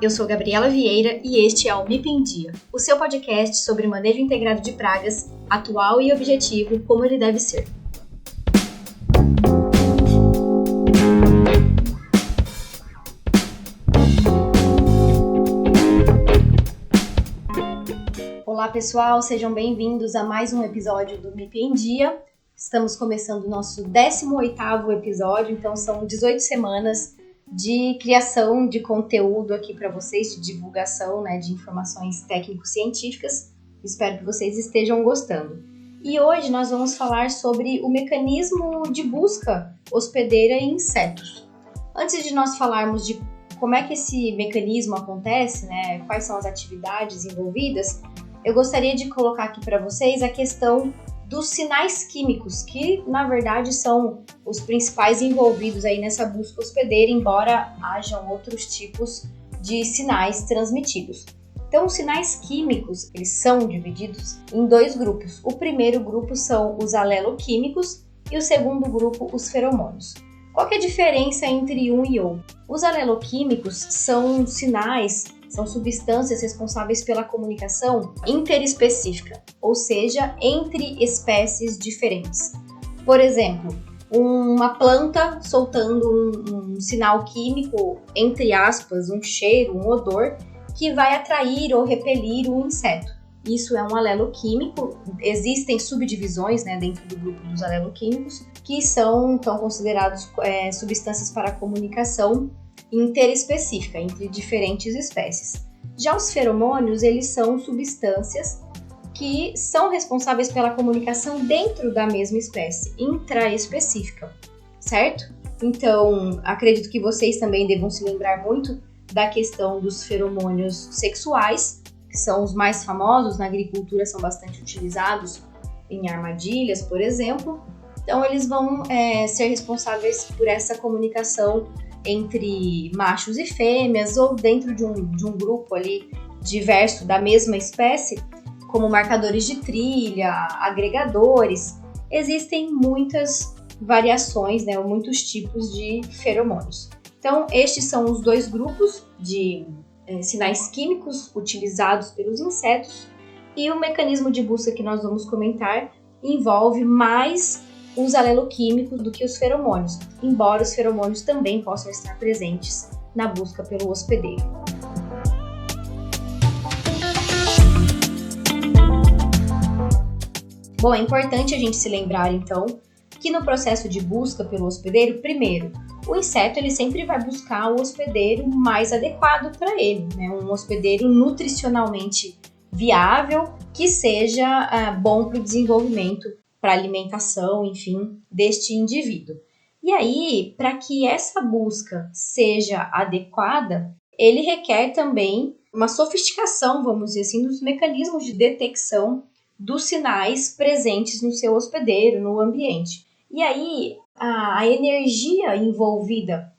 Eu sou Gabriela Vieira e este é o MIP em Dia, o seu podcast sobre manejo integrado de pragas, atual e objetivo, como ele deve ser. Olá pessoal, sejam bem-vindos a mais um episódio do MIP em Dia. Estamos começando o nosso 18º episódio, então são 18 semanas de criação de conteúdo aqui para vocês, de divulgação, de informações técnico-científicas. Espero que vocês estejam gostando. E hoje nós vamos falar sobre o mecanismo de busca hospedeira em insetos. Antes de nós falarmos de como é que esse mecanismo acontece, quais são as atividades envolvidas, eu gostaria de colocar aqui para vocês a questão dos sinais químicos, que na verdade são os principais envolvidos aí nessa busca hospedeira, embora hajam outros tipos de sinais transmitidos. Então, os sinais químicos, eles são divididos em dois grupos. O primeiro grupo são os aleloquímicos e o segundo grupo, os feromônios. Qual que é a diferença entre um e outro? Os aleloquímicos são sinais, são substâncias responsáveis pela comunicação interespecífica, ou seja, entre espécies diferentes. Por exemplo, uma planta soltando um sinal químico, entre aspas, um cheiro, um odor, que vai atrair ou repelir um inseto. Isso é um aleloquímico. Existem subdivisões dentro do grupo dos aleloquímicos, que são então considerados substâncias para comunicação interespecífica entre diferentes espécies. Já os feromônios, eles são substâncias que são responsáveis pela comunicação dentro da mesma espécie, intraespecífica, certo? Então, acredito que vocês também devam se lembrar muito da questão dos feromônios sexuais, que são os mais famosos na agricultura, são bastante utilizados em armadilhas, por exemplo. Então, eles vão ser responsáveis por essa comunicação entre machos e fêmeas ou dentro de um grupo ali diverso da mesma espécie, como marcadores de trilha, agregadores. Existem muitas variações, ou muitos tipos de feromônios. Então, estes são os dois grupos de sinais químicos utilizados pelos insetos, e o mecanismo de busca que nós vamos comentar envolve mais os aleloquímicos do que os feromônios, embora os feromônios também possam estar presentes na busca pelo hospedeiro. Bom, é importante a gente se lembrar então que no processo de busca pelo hospedeiro, primeiro, o inseto ele sempre vai buscar o hospedeiro mais adequado para ele, um hospedeiro nutricionalmente viável, que seja bom para o desenvolvimento, para a alimentação, enfim, deste indivíduo. E aí, para que essa busca seja adequada, ele requer também uma sofisticação, vamos dizer assim, dos mecanismos de detecção dos sinais presentes no seu hospedeiro, no ambiente. E aí, a energia envolvida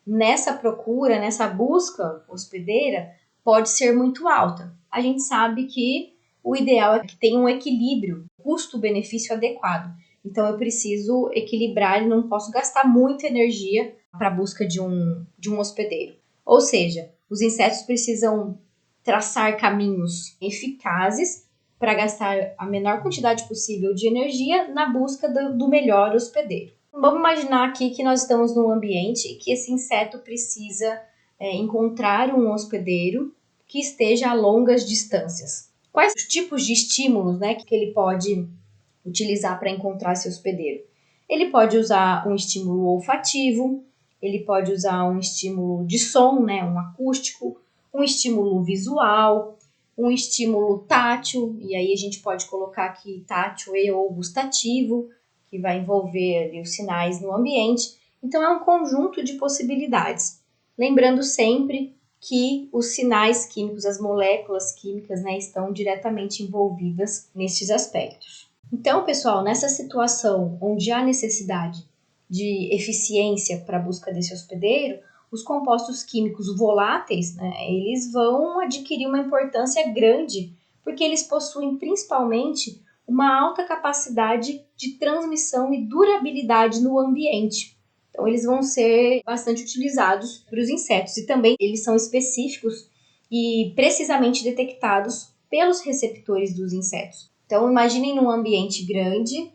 nessa procura, nessa busca hospedeira, pode ser muito alta. A gente sabe que o ideal é que tenha um equilíbrio, custo-benefício adequado. Então, eu preciso equilibrar e não posso gastar muita energia para a busca de um hospedeiro. Ou seja, os insetos precisam traçar caminhos eficazes para gastar a menor quantidade possível de energia na busca do melhor hospedeiro. Vamos imaginar aqui que nós estamos num ambiente e que esse inseto precisa encontrar um hospedeiro que esteja a longas distâncias. Quais os tipos de estímulos que ele pode utilizar para encontrar esse hospedeiro? Ele pode usar um estímulo olfativo, ele pode usar um estímulo de som, um acústico, um estímulo visual, um estímulo tátil, e aí a gente pode colocar aqui tátil e ou gustativo, que vai envolver ali os sinais no ambiente. Então, é um conjunto de possibilidades. Lembrando sempre que os sinais químicos, as moléculas químicas, estão diretamente envolvidas nestes aspectos. Então, pessoal, nessa situação onde há necessidade de eficiência para a busca desse hospedeiro, os compostos químicos voláteis, eles vão adquirir uma importância grande, porque eles possuem principalmente uma alta capacidade de transmissão e durabilidade no ambiente. Então, eles vão ser bastante utilizados para os insetos e também eles são específicos e precisamente detectados pelos receptores dos insetos. Então, imaginem num ambiente grande,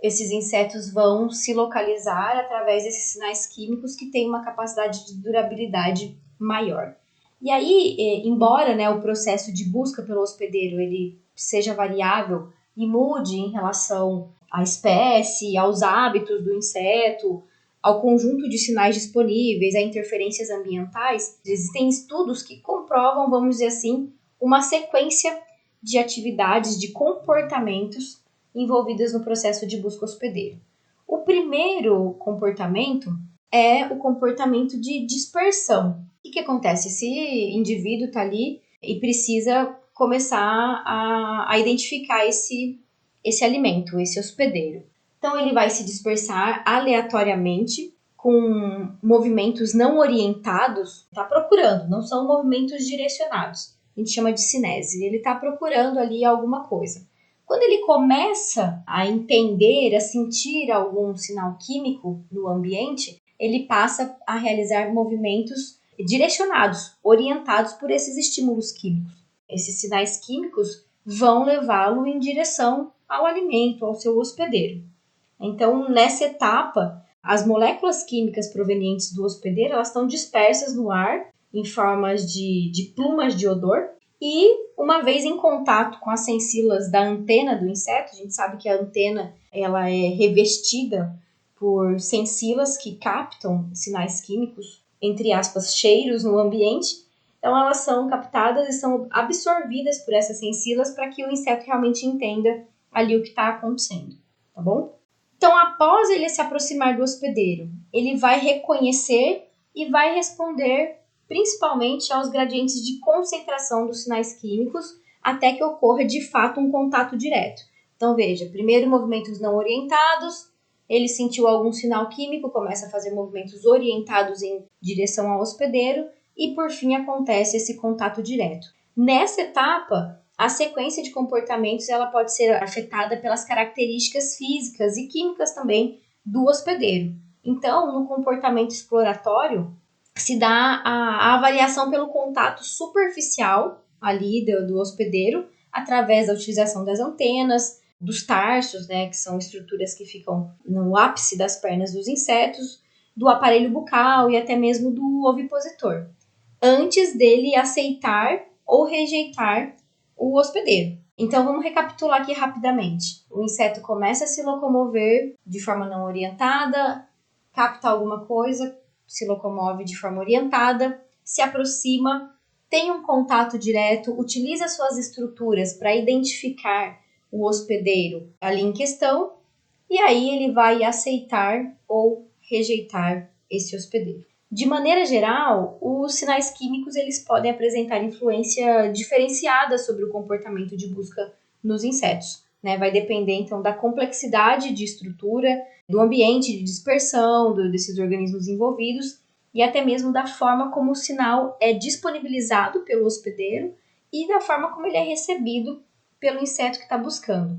esses insetos vão se localizar através desses sinais químicos que têm uma capacidade de durabilidade maior. E aí, embora, né, o processo de busca pelo hospedeiro ele seja variável e mude em relação à espécie, aos hábitos do inseto, ao conjunto de sinais disponíveis, a interferências ambientais, existem estudos que comprovam, vamos dizer assim, uma sequência de atividades, de comportamentos envolvidas no processo de busca hospedeiro. O primeiro comportamento é o comportamento de dispersão. O que acontece? Esse indivíduo está ali e precisa começar a identificar esse alimento, esse hospedeiro. Então, ele vai se dispersar aleatoriamente com movimentos não orientados, está procurando, não são movimentos direcionados. A gente chama de cinese. Ele está procurando ali alguma coisa. Quando ele começa a entender, a sentir algum sinal químico no ambiente, ele passa a realizar movimentos direcionados, orientados por esses estímulos químicos. Esses sinais químicos vão levá-lo em direção ao alimento, ao seu hospedeiro. Então, nessa etapa, as moléculas químicas provenientes do hospedeiro elas estão dispersas no ar em formas de plumas de odor e, uma vez em contato com as sensilas da antena do inseto, a gente sabe que a antena ela é revestida por sensilas que captam sinais químicos, entre aspas, cheiros no ambiente. Então, elas são captadas e são absorvidas por essas sensilas para que o inseto realmente entenda ali o que está acontecendo, tá bom? Então, após ele se aproximar do hospedeiro, ele vai reconhecer e vai responder principalmente aos gradientes de concentração dos sinais químicos até que ocorra de fato um contato direto. Então, veja, primeiro movimentos não orientados, ele sentiu algum sinal químico, começa a fazer movimentos orientados em direção ao hospedeiro e, por fim, acontece esse contato direto. Nessa etapa, a sequência de comportamentos ela pode ser afetada pelas características físicas e químicas também do hospedeiro. Então, no comportamento exploratório, se dá a avaliação pelo contato superficial ali do hospedeiro, através da utilização das antenas, dos tarsos, né, que são estruturas que ficam no ápice das pernas dos insetos, do aparelho bucal e até mesmo do ovipositor, antes dele aceitar ou rejeitar o hospedeiro. Então, vamos recapitular aqui rapidamente. O inseto começa a se locomover de forma não orientada, capta alguma coisa, se locomove de forma orientada, se aproxima, tem um contato direto, utiliza suas estruturas para identificar o hospedeiro ali em questão, e aí ele vai aceitar ou rejeitar esse hospedeiro. De maneira geral, os sinais químicos eles podem apresentar influência diferenciada sobre o comportamento de busca nos insetos, né? Vai depender então da complexidade de estrutura, do ambiente de dispersão desses organismos envolvidos e até mesmo da forma como o sinal é disponibilizado pelo hospedeiro e da forma como ele é recebido pelo inseto que está buscando.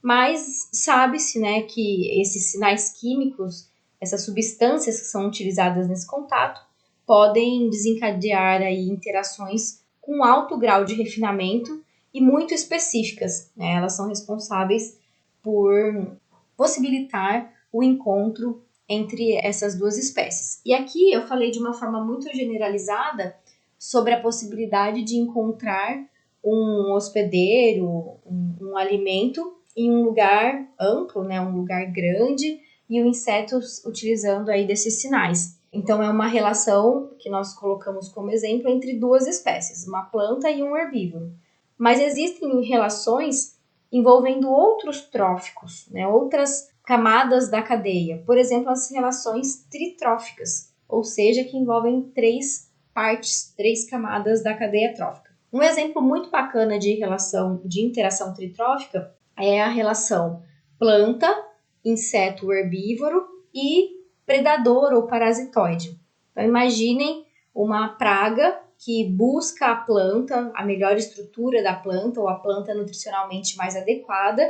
Mas sabe-se, né, que esses sinais químicos, essas substâncias que são utilizadas nesse contato, podem desencadear aí interações com alto grau de refinamento e muito específicas, né? Elas são responsáveis por possibilitar o encontro entre essas duas espécies. E aqui eu falei de uma forma muito generalizada sobre a possibilidade de encontrar um hospedeiro, um alimento em um lugar amplo, né, um lugar grande, e o inseto utilizando aí desses sinais. Então, é uma relação que nós colocamos como exemplo entre duas espécies, uma planta e um herbívoro. Mas existem relações envolvendo outros tróficos, né, outras camadas da cadeia. Por exemplo, as relações tritróficas, ou seja, que envolvem três partes, três camadas da cadeia trófica. Um exemplo muito bacana de relação de interação tritrófica é a relação planta, inseto herbívoro e predador ou parasitoide. Então, imaginem uma praga que busca a planta, a melhor estrutura da planta ou a planta nutricionalmente mais adequada,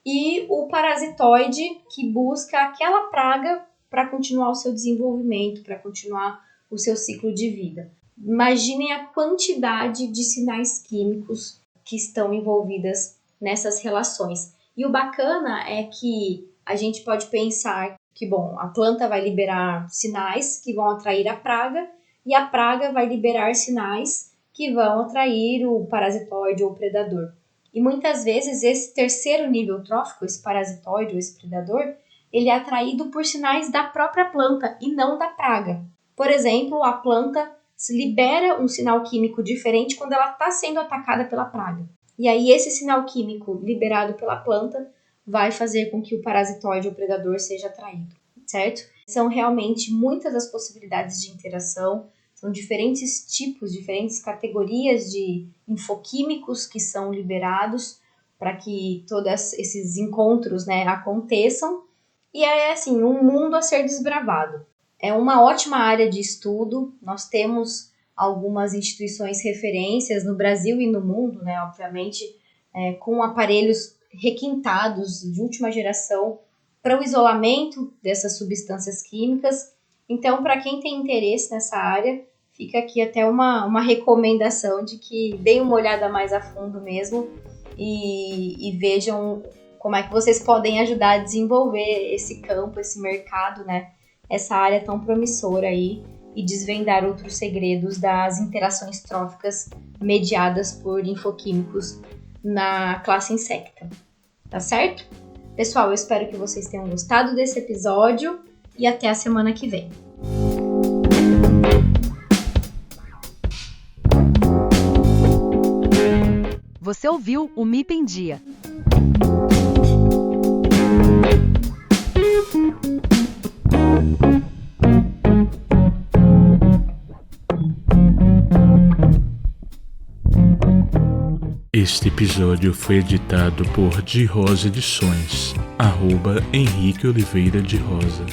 e o parasitoide que busca aquela praga para continuar o seu desenvolvimento, para continuar o seu ciclo de vida. Imaginem a quantidade de sinais químicos que estão envolvidas nessas relações. E o bacana é que a gente pode pensar que, bom, a planta vai liberar sinais que vão atrair a praga e a praga vai liberar sinais que vão atrair o parasitóide ou o predador. E muitas vezes esse terceiro nível trófico, esse parasitóide ou esse predador, ele é atraído por sinais da própria planta e não da praga. Por exemplo, a planta libera um sinal químico diferente quando ela está sendo atacada pela praga. E aí esse sinal químico liberado pela planta vai fazer com que o parasitóide ou predador seja atraído, certo? São realmente muitas as possibilidades de interação, são diferentes tipos, diferentes categorias de infoquímicos que são liberados para que todos esses encontros, né, aconteçam. E é assim, um mundo a ser desbravado. É uma ótima área de estudo, nós temos algumas instituições referências no Brasil e no mundo, né, obviamente, com aparelhos requintados de última geração para o isolamento dessas substâncias químicas. Então, para quem tem interesse nessa área, fica aqui até uma recomendação de que deem uma olhada mais a fundo mesmo e vejam como é que vocês podem ajudar a desenvolver esse campo, esse mercado, né? Essa área tão promissora aí e desvendar outros segredos das interações tróficas mediadas por infoquímicos na classe Insecta. Tá certo? Pessoal, eu espero que vocês tenham gostado desse episódio e até a semana que vem. Você ouviu o MIP em Dia. Este episódio foi editado por De Rosa Edições, @Henrique Oliveira de Rosa.